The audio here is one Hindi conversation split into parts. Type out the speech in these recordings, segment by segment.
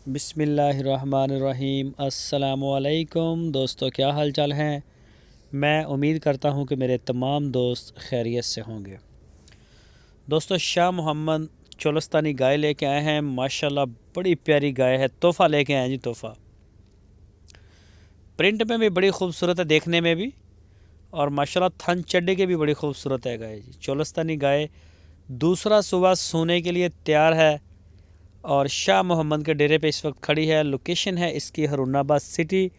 बिस्मिल्लाहिर्रहमानिर्रहीम। अस्सलामुअलैकुम दोस्तों, क्या हाल चाल हैं। मैं उम्मीद करता हूं कि मेरे तमाम दोस्त खैरियत से होंगे। दोस्तों, शाह मोहम्मद चोलस्तानी गाय लेके आए हैं। माशाल्लाह बड़ी प्यारी गाय है। तोहफ़ा लेके आए हैं जी, तोहफ़ा। प्रिंट में भी बड़ी खूबसूरत है, देखने में भी, और माशाल्लाह थन चड्डे के भी बड़ी खूबसूरत है गाय जी। चोलस्तानी गाय दूसरा सुबह सोने के लिए तैयार है और शाह मोहम्मद के डेरे पे इस वक्त खड़ी है। लोकेशन है इसकी हरुणाबाद सिटी,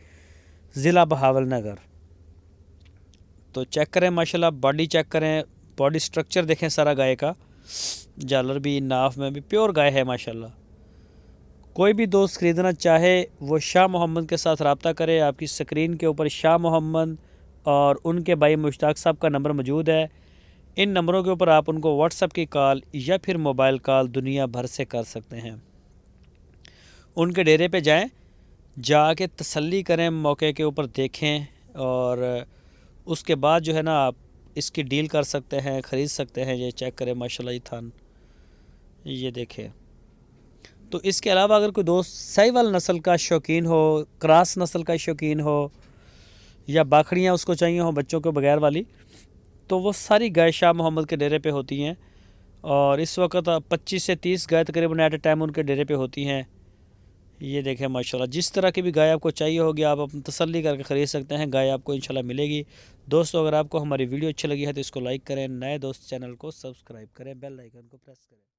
ज़िला बहावलनगर। तो चेक करें, माशाल्लाह बॉडी चेक करें, बॉडी स्ट्रक्चर देखें सारा गाय का। जालर भी, नाफ में भी प्योर गाय है माशाल्लाह। कोई भी दोस्त ख़रीदना चाहे वो शाह मोहम्मद के साथ रब्ता करे। आपकी स्क्रीन के ऊपर शाह मोहम्मद और उनके भाई मुश्ताक साहब का नंबर मौजूद है। इन नंबरों के ऊपर आप उनको व्हाट्सएप की कॉल या फिर मोबाइल कॉल दुनिया भर से कर सकते हैं। उनके डेरे पे जाएं, जाके तसल्ली करें, मौके के ऊपर देखें, और उसके बाद जो है ना आप इसकी डील कर सकते हैं, ख़रीद सकते हैं। ये चेक करें माशाल्लाह, ये थान ये देखें। तो इसके अलावा अगर कोई दोस्त साहिवाल नस्ल का शौकीन हो, क्रॉस नस्ल का शौकीन हो, या बाखड़ियाँ उसको चाहिए हो बच्चों के बगैर वाली, तो वो सारी गाय शाह मोहम्मद के डेरे पे होती हैं। और इस वक्त 25 से 30 गाय तकरीबन एट ए टाइम उनके डेरे पे होती हैं। ये देखें माशाल्लाह, जिस तरह की भी गाय आपको चाहिए होगी आप अपनी तसल्ली करके ख़रीद सकते हैं। गाय आपको इंशाल्लाह मिलेगी। दोस्तों, अगर आपको हमारी वीडियो अच्छी लगी है तो इसको लाइक करें, नए दोस्त चैनल को सब्सक्राइब करें, बेल आइकन को प्रेस करें।